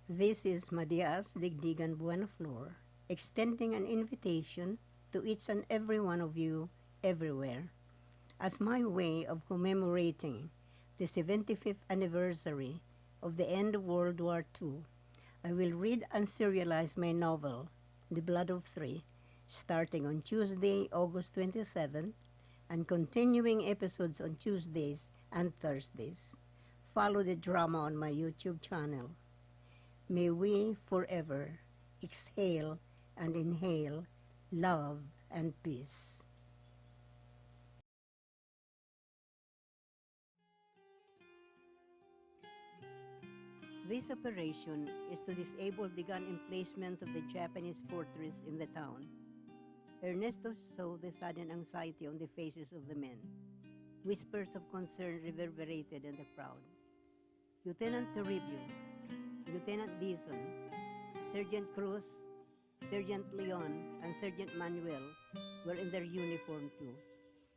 This is Madia-as Digdigan Buenaflor, extending an invitation to each and every one of you everywhere. As my way of commemorating the 75th anniversary of the end of World War II, I will read and serialize my novel, The Blood of Three, starting on Tuesday, August 27, and continuing episodes on Tuesdays and Thursdays. Follow the drama on my YouTube channel. May we forever exhale and inhale love and peace. This operation is to disable the gun emplacements of the Japanese fortress in the town. Ernesto saw the sudden anxiety on the faces of the men. Whispers of concern reverberated in the crowd. Lieutenant Toribio, Lieutenant Dizon, Sergeant Cruz, Sergeant Leon, and Sergeant Manuel were in their uniform too.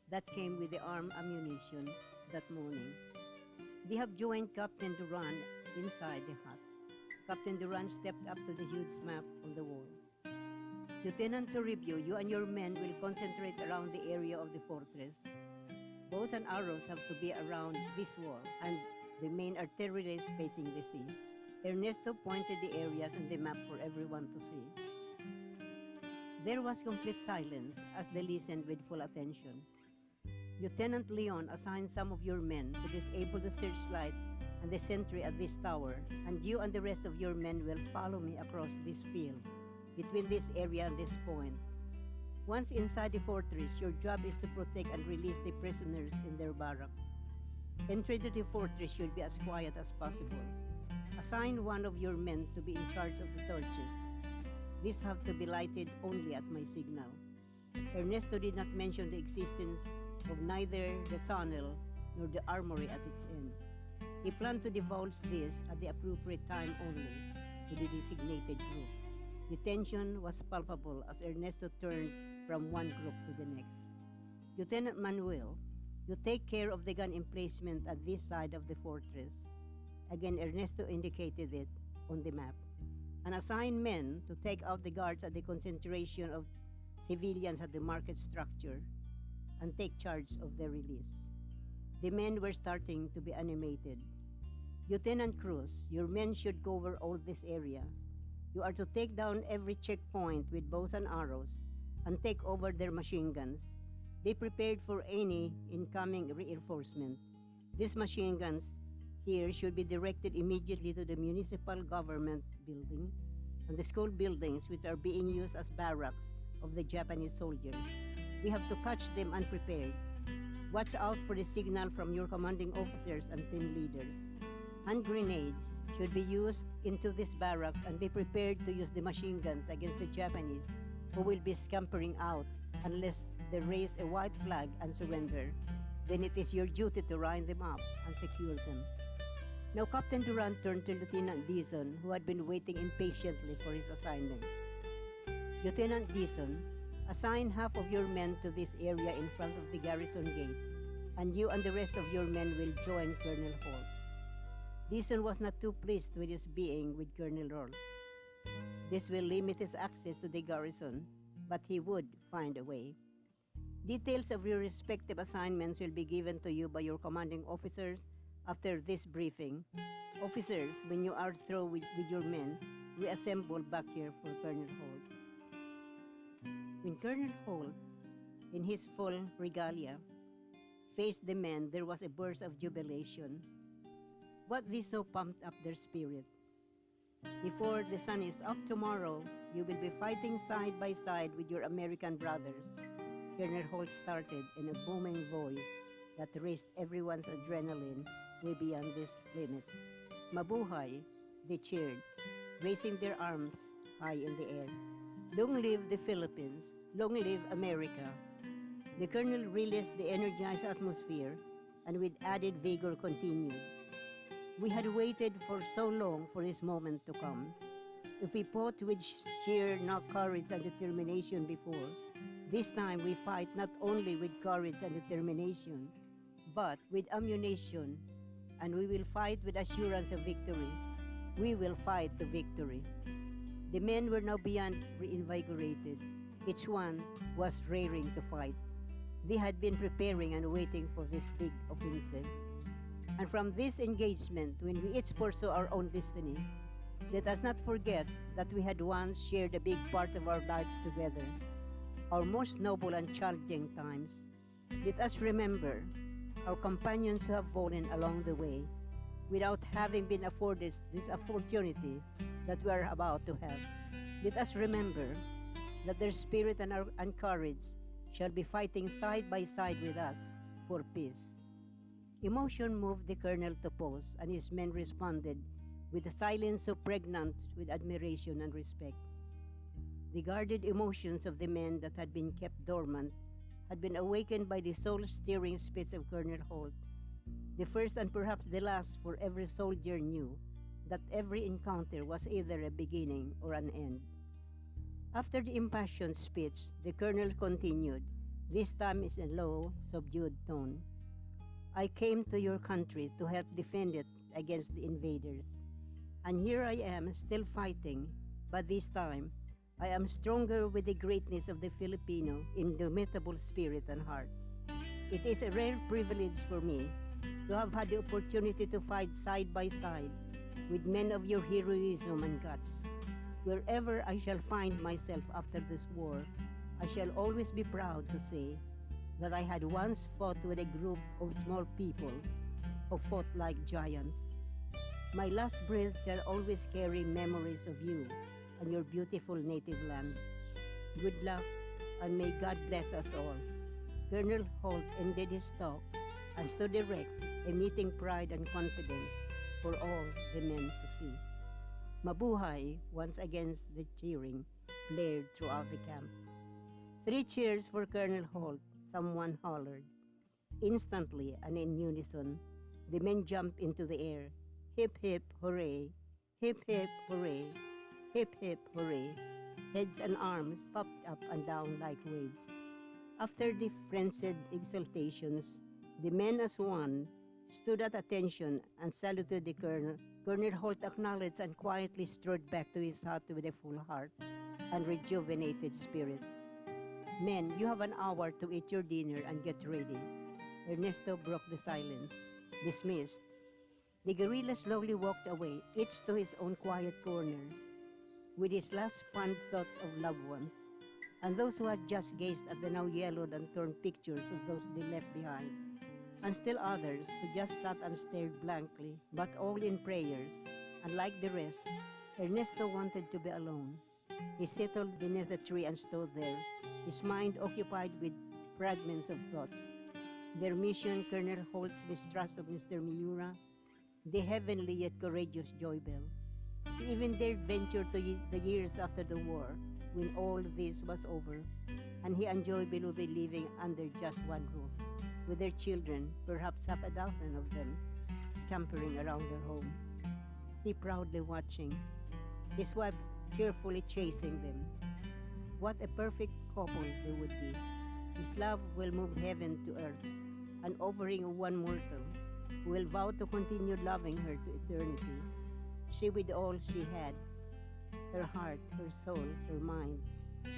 That came with the armed ammunition that morning. They have joined Captain Duran inside the hut. Captain Duran stepped up to the huge map on the wall. Lieutenant Toribio, you and your men will concentrate around the area of the fortress. Bows and arrows have to be around this wall, and the main artillery is facing the sea. Ernesto pointed the areas on the map for everyone to see. There was complete silence as they listened with full attention. Lieutenant Leon assigned some of your men to disable the searchlight and the sentry at this tower, and you and the rest of your men will follow me across this field, between this area and this point. Once inside the fortress, your job is to protect and release the prisoners in their barracks. Entry to the fortress should be as quiet as possible. Assign one of your men to be in charge of the torches. These have to be lighted only at my signal. Ernesto did not mention the existence of neither the tunnel nor the armory at its end. He planned to divulge this at the appropriate time only to the designated group. The tension was palpable as Ernesto turned from one group to the next. Lieutenant Manuel, you take care of the gun emplacement at this side of the fortress. Again, Ernesto indicated it on the map. And assign men to take out the guards at the concentration of civilians at the market structure and take charge of their release. The men were starting to be animated. Lieutenant Cruz, your men should cover all this area. You are to take down every checkpoint with bows and arrows and take over their machine guns. Be prepared for any incoming reinforcement. These machine guns here should be directed immediately to the municipal government building and the school buildings which are being used as barracks of the Japanese soldiers. We have to catch them unprepared. Watch out for the signal from your commanding officers and team leaders. Hand grenades should be used into these barracks, and be prepared to use the machine guns against the Japanese who will be scampering out unless they raise a white flag and surrender. Then it is your duty to round them up and secure them. Now Captain Duran turned to Lieutenant Dizon, who had been waiting impatiently for his assignment. Lieutenant Dizon, assign half of your men to this area in front of the garrison gate, and you and the rest of your men will join Colonel Holt. Dizon was not too pleased with his being with Colonel Holt. This will limit his access to the garrison, but he would find a way. Details of your respective assignments will be given to you by your commanding officers after this briefing. Officers, when you are through with your men, reassemble back here for Colonel Holt. When Colonel Holt, in his full regalia, faced the men, there was a burst of jubilation. What this so pumped up their spirit. Before the sun is up tomorrow, you will be fighting side by side with your American brothers. Colonel Holt started in a booming voice that raised everyone's adrenaline way beyond this limit. Mabuhay, they cheered, raising their arms high in the air. Long live the Philippines, long live America. The colonel released the energized atmosphere and with added vigor continued. We had waited for so long for this moment to come. If we fought with sheer courage and determination before, this time we fight not only with courage and determination, but with ammunition, and we will fight with assurance of victory. We will fight to victory. The men were now beyond reinvigorated. Each one was raring to fight. They had been preparing and waiting for this big offensive. And from this engagement, when we each pursue our own destiny, let us not forget that we had once shared a big part of our lives together, our most noble and challenging times. Let us remember our companions who have fallen along the way without having been afforded this opportunity that we are about to have. Let us remember that their spirit and courage shall be fighting side by side with us for peace. Emotion moved the colonel to pause, and his men responded with a silence so pregnant with admiration and respect. The guarded emotions of the men that had been kept dormant had been awakened by the soul-stirring speech of Colonel Holt. The first and perhaps the last, for every soldier knew that every encounter was either a beginning or an end. After the impassioned speech, the colonel continued, this time in a low, subdued tone. I came to your country to help defend it against the invaders. And here I am, still fighting, but this time, I am stronger with the greatness of the Filipino indomitable spirit and heart. It is a rare privilege for me to have had the opportunity to fight side by side with men of your heroism and guts. Wherever I shall find myself after this war, I shall always be proud to say that I had once fought with a group of small people who fought like giants. My last breath shall always carry memories of you and your beautiful native land. Good luck, and may God bless us all. Colonel Holt ended his talk and stood erect, emitting pride and confidence for all the men to see. Mabuhay, once again the cheering blared throughout the camp. 3 cheers for Colonel Holt, someone hollered. Instantly and in unison, the men jumped into the air. Hip hip hooray, hip hip hooray, hip hip hooray. Heads and arms popped up and down like waves. After the frenzied exultations, the men as one stood at attention and saluted the colonel. Colonel Holt acknowledged and quietly strode back to his hut with a full heart and rejuvenated spirit. Men, you have an hour to eat your dinner and get ready. Ernesto broke the silence. Dismissed. The guerrilla slowly walked away, each to his own quiet corner, with his last fond thoughts of loved ones, and those who had just gazed at the now yellowed and torn pictures of those they left behind, and still others who just sat and stared blankly, but all in prayers, and like the rest, Ernesto wanted to be alone. He settled beneath a tree and stood there, his mind occupied with fragments of thoughts. Their mission, Colonel Holt's mistrust of Mr. Miura, the heavenly yet courageous Joybell. He even dared venture to the years after the war, when all this was over, and he and Joybell will be living under just one roof, with their children, perhaps half a dozen of them, scampering around their home. He proudly watching, his wife cheerfully chasing them. What a perfect couple they would be. His love will move heaven to earth, an offering of one mortal, who will vow to continue loving her to eternity. She with all she had, her heart, her soul, her mind,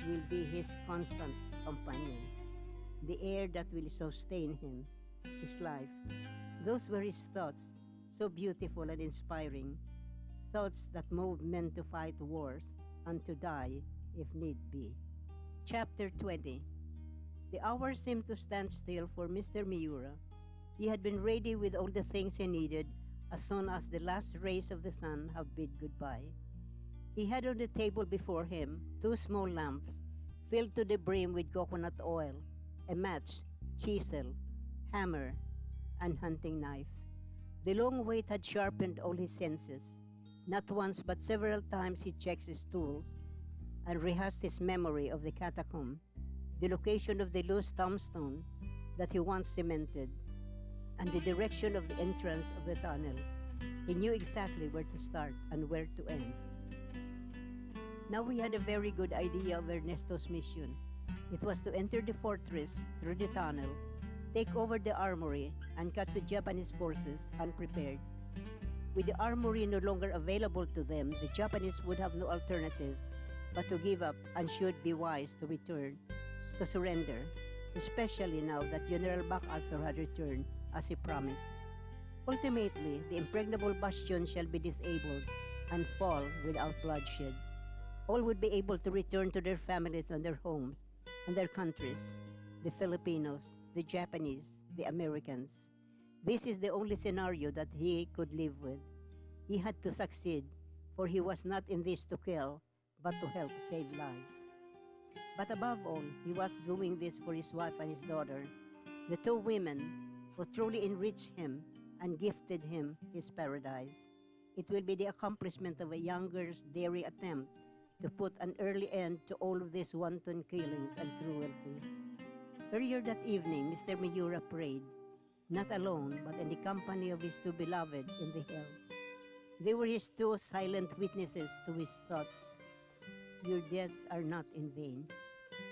will be his constant companion, the air that will sustain him, his life. Those were his thoughts, so beautiful and inspiring, thoughts that moved men to fight wars and to die if need be. Chapter 20. The hours seemed to stand still for Mr. Miura. He had been ready with all the things he needed as soon as the last rays of the sun had bid goodbye. He had on the table before him 2 small lamps filled to the brim with coconut oil, a match, chisel, hammer, and hunting knife. The long wait had sharpened all his senses. Not once but several times he checked his tools and rehearsed his memory of the catacomb, the location of the loose tombstone that he once cemented, and the direction of the entrance of the tunnel. He knew exactly where to start and where to end. Now he had a very good idea of Ernesto's mission. It was to enter the fortress through the tunnel, take over the armory, and catch the Japanese forces unprepared. With the armory no longer available to them, the Japanese would have no alternative but to give up and should be wise to return, to surrender, especially now that General MacArthur had returned as he promised. Ultimately, the impregnable bastion shall be disabled and fall without bloodshed. All would be able to return to their families and their homes and their countries, the Filipinos, the Japanese, the Americans. This is the only scenario that he could live with. He had to succeed, for he was not in this to kill, but to help save lives. But above all, he was doing this for his wife and his daughter, the two women who truly enriched him and gifted him his paradise. It will be the accomplishment of a younger's daring attempt to put an early end to all of these wanton killings and cruelty. Earlier that evening, Mr. Miura prayed, not alone, but in the company of his two beloved in the hill. They were his two silent witnesses to his thoughts. Your deaths are not in vain.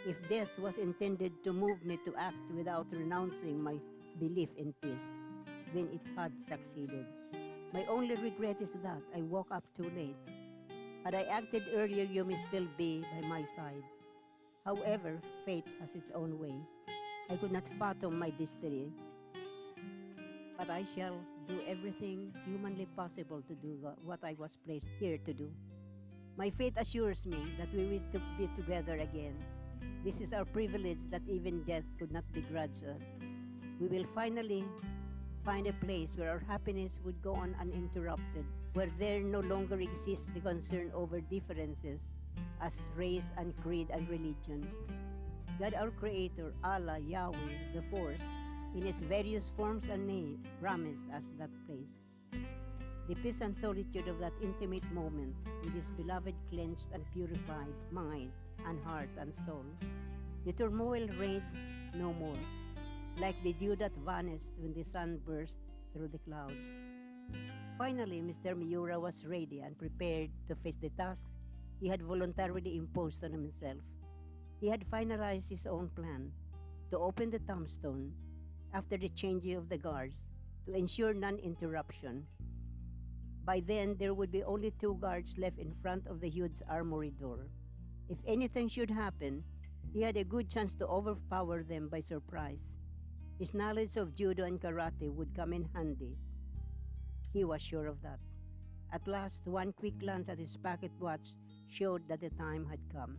If death was intended to move me to act without renouncing my belief in peace, then it had succeeded. My only regret is that I woke up too late. Had I acted earlier, you may still be by my side. However, fate has its own way. I could not fathom my destiny, but I shall do everything humanly possible to do what I was placed here to do. My fate assures me that we will be together again. This is our privilege that even death could not begrudge us. We will finally find a place where our happiness would go on uninterrupted, where there no longer exists the concern over differences as race and creed and religion. God our Creator, Allah, Yahweh, the Force, in its various forms and names, promised us that place. The peace and solitude of that intimate moment with his beloved cleansed and purified mind and heart and soul. The turmoil reigns no more, like the dew that vanished when the sun burst through the clouds. Finally, Mr. Miura was ready and prepared to face the task he had voluntarily imposed on himself. He had finalized his own plan to open the tombstone after the changing of the guards to ensure non-interruption. By then, there would be only 2 guards left in front of the huge armory door. If anything should happen, he had a good chance to overpower them by surprise. His knowledge of judo and karate would come in handy. He was sure of that. At last, one quick glance at his pocket watch showed that the time had come.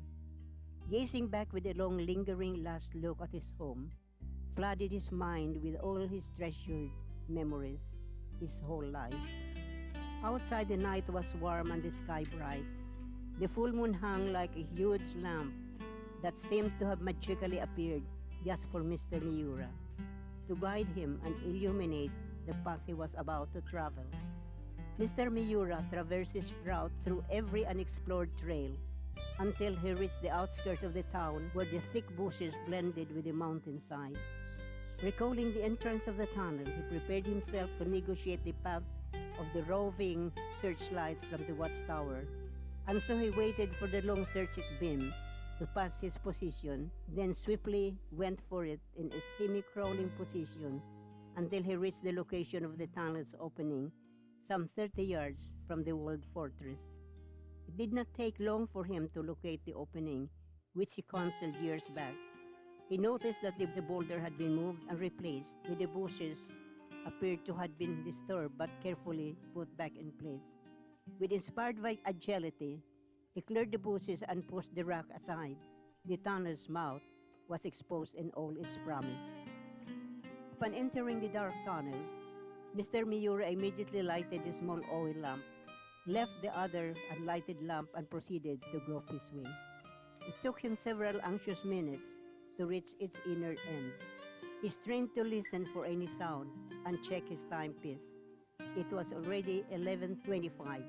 Gazing back with a long, lingering last look at his home, flooded his mind with all his treasured memories, his whole life. Outside, the night was warm and the sky bright. The full moon hung like a huge lamp that seemed to have magically appeared just for Mr. Miura, to guide him and illuminate the path he was about to travel. Mr. Miura traversed his route through every unexplored trail until he reached the outskirts of the town where the thick bushes blended with the mountainside. Recalling the entrance of the tunnel, he prepared himself to negotiate the path of the roving searchlight from the watchtower, and so he waited for the long searchlight beam to pass his position, then swiftly went for it in a semi-crawling position until he reached the location of the tunnel's opening, some 30 yards from the walled fortress. It did not take long for him to locate the opening, which he concealed years back. He noticed that the boulder had been moved and replaced, with the bushes appeared to have been disturbed but carefully put back in place. With inspired agility, he cleared the bushes and pushed the rock aside. The tunnel's mouth was exposed in all its promise. Upon entering the dark tunnel, Mr. Miura immediately lighted a small oil lamp, left the other unlighted lamp, and proceeded to grope his way. It took him several anxious minutes to reach its inner end. He strained to listen for any sound and check his timepiece. It was already 11:25,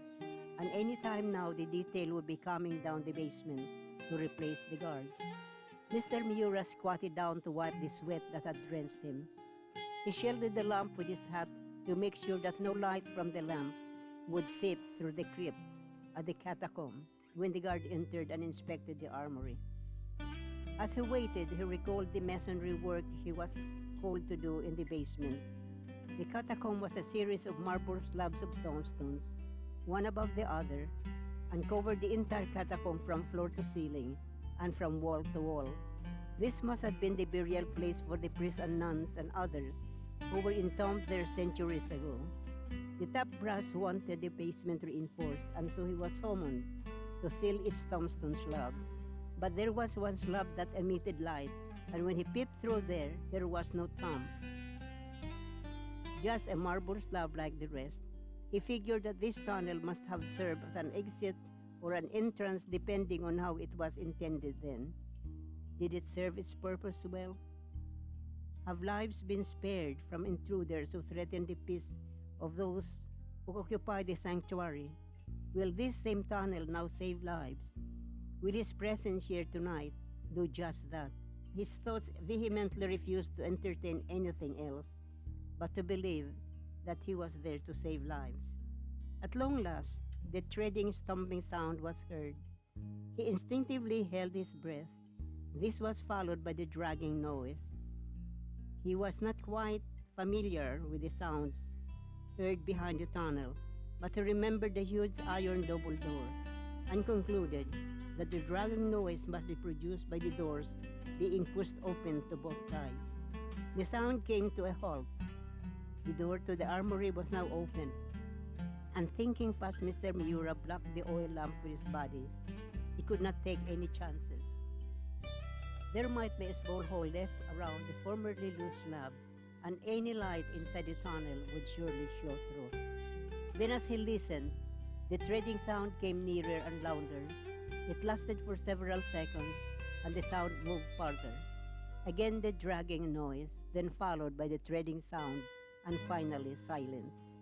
and any time now the detail would be coming down the basement to replace the guards. Mr. Miura squatted down to wipe the sweat that had drenched him. He shielded the lamp with his hat to make sure that no light from the lamp would seep through the crypt at the catacomb when the guard entered and inspected the armory. As he waited, he recalled the masonry work he was called to do in the basement. The catacomb was a series of marble slabs of tombstones, one above the other, and covered the entire catacomb from floor to ceiling and from wall to wall. This must have been the burial place for the priests and nuns and others who were entombed there centuries ago. The top brass wanted the basement reinforced, and so he was summoned to seal each tombstone slab. But there was one slab that emitted light, and when he peeped through there was no tomb, just a marble slab like the rest. He figured that this tunnel must have served as an exit or an entrance depending on how it was intended then. Did it serve its purpose well? Have lives been spared from intruders who threatened the peace of those who occupy the sanctuary? Will this same tunnel now save lives? Will his presence here tonight do just that? His thoughts vehemently refused to entertain anything else but to believe that he was there to save lives. At long last, the treading, stomping sound was heard. He instinctively held his breath. This was followed by the dragging noise. He was not quite familiar with the sounds heard behind the tunnel, but he remembered the huge iron double door and concluded that the dragging noise must be produced by the doors being pushed open to both sides. The sound came to a halt. The door to the armory was now open, and thinking fast, Mr. Miura blocked the oil lamp with his body. He could not take any chances. There might be a small hole left around the formerly loose slab, and any light inside the tunnel would surely show through. Then as he listened, the treading sound came nearer and louder. It lasted for several seconds, and the sound moved farther. Again the dragging noise, then followed by the treading sound, and finally silence.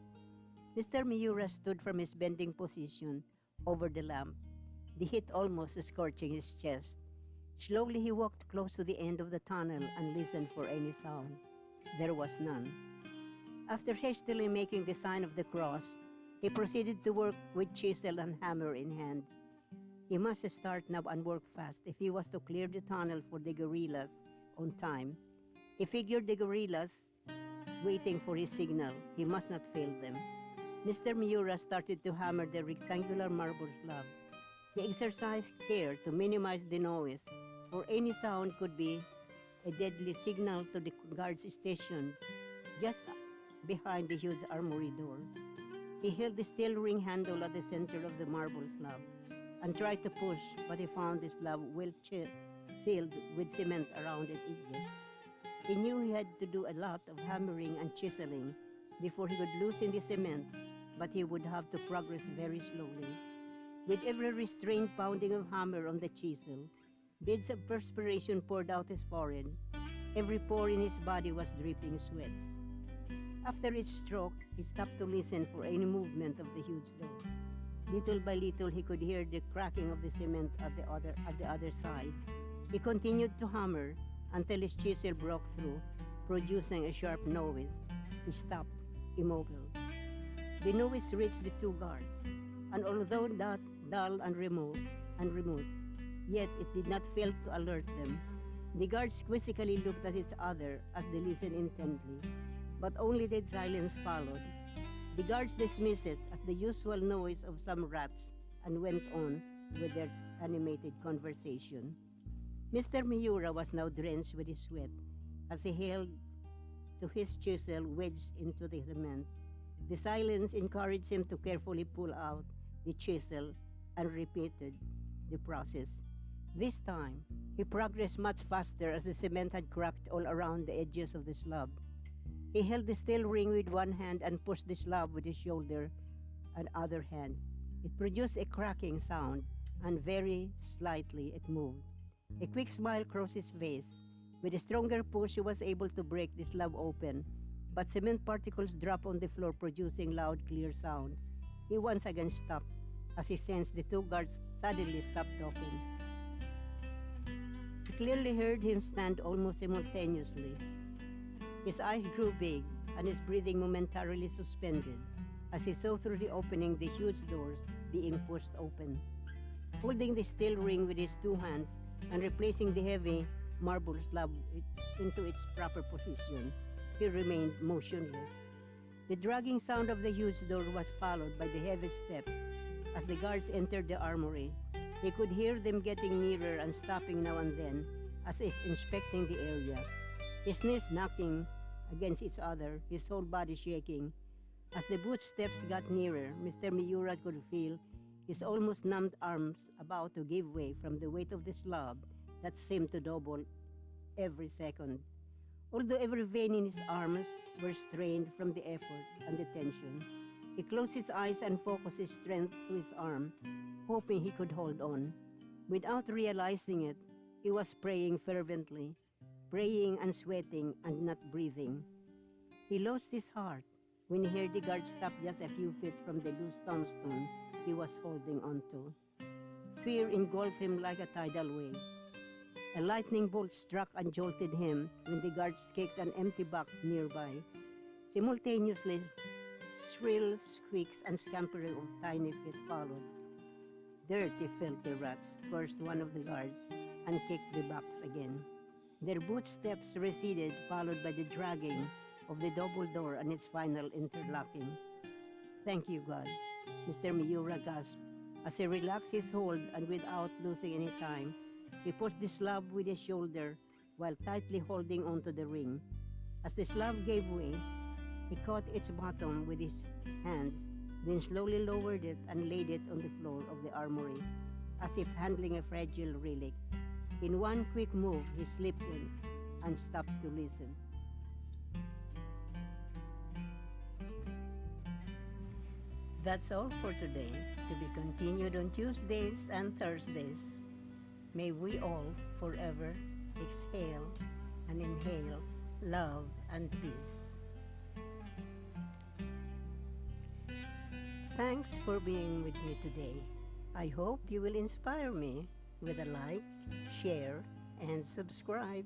Mr. Miura stood from his bending position over the lamp, the heat almost scorching his chest. Slowly he walked close to the end of the tunnel and listened for any sound. There was none. After hastily making the sign of the cross, he proceeded to work with chisel and hammer in hand. He must start now and work fast if he was to clear the tunnel for the guerrillas on time. He figured the guerrillas waiting for his signal. He must not fail them. Mr. Miura started to hammer the rectangular marble slab. He exercised care to minimize the noise, for any sound could be a deadly signal to the guards stationed just behind the huge armory door. He held the steel ring handle at the center of the marble slab and tried to push, but he found the slab well sealed with cement around its edges. He knew he had to do a lot of hammering and chiseling before he could loosen the cement, but he would have to progress very slowly. With every restrained pounding of hammer on the chisel, beads of perspiration poured out his forehead. Every pore in his body was dripping sweats. After each stroke, he stopped to listen for any movement of the huge door. Little by little, he could hear the cracking of the cement at the other side. He continued to hammer until his chisel broke through, producing a sharp noise. He stopped, immobile. The noise reached the two guards, and although that dull and remote, yet it did not fail to alert them. The guards quizzically looked at each other as they listened intently, but only dead silence followed. The guards dismissed it as the usual noise of some rats and went on with their animated conversation. Mr. Miura was now drenched with his sweat as he held to his chisel wedged into the cement. The silence encouraged him to carefully pull out the chisel and repeated the process. This time, he progressed much faster as the cement had cracked all around the edges of the slab. He held the steel ring with one hand and pushed the slab with his shoulder and other hand. It produced a cracking sound, and very slightly it moved. A quick smile crossed his face. With a stronger push, he was able to break the slab open, but cement particles dropped on the floor, producing loud, clear sound. He once again stopped as he sensed the two guards suddenly stopped talking. He clearly heard him stand almost simultaneously. His eyes grew big, and his breathing momentarily suspended as he saw through the opening the huge doors being pushed open. Holding the steel ring with his two hands and replacing the heavy marble slab into its proper position, he remained motionless. The dragging sound of the huge door was followed by the heavy steps as the guards entered the armory. He could hear them getting nearer and stopping now and then, as if inspecting the area. His knees knocking against each other, his whole body shaking. As the footsteps got nearer, Mr. Miura could feel his almost numbed arms about to give way from the weight of the slab that seemed to double every second. Although every vein in his arms were strained from the effort and the tension, he closed his eyes and focused his strength to his arm, hoping he could hold on. Without realizing it, he was praying fervently, praying and sweating and not breathing. He lost his heart when he heard the guard stop just a few feet from the loose tombstone he was holding onto. Fear engulfed him like a tidal wave. A lightning bolt struck and jolted him when the guards kicked an empty box nearby. Simultaneously, shrill squeaks and scampering of tiny feet followed. Dirty, filthy rats, cursed one of the guards and kicked the box again. Their footsteps receded, followed by the dragging of the double door and its final interlocking. "Thank you, God," Mr. Miura gasped as he relaxed his hold, and without losing any time, he pushed the slab with his shoulder while tightly holding onto the ring. As the slab gave way, he caught its bottom with his hands, then slowly lowered it and laid it on the floor of the armory, as if handling a fragile relic. In one quick move, he slipped in and stopped to listen. That's all for today, to be continued on Tuesdays and Thursdays. May we all forever exhale and inhale love and peace. Thanks for being with me today. I hope you will inspire me with a like, share, and subscribe.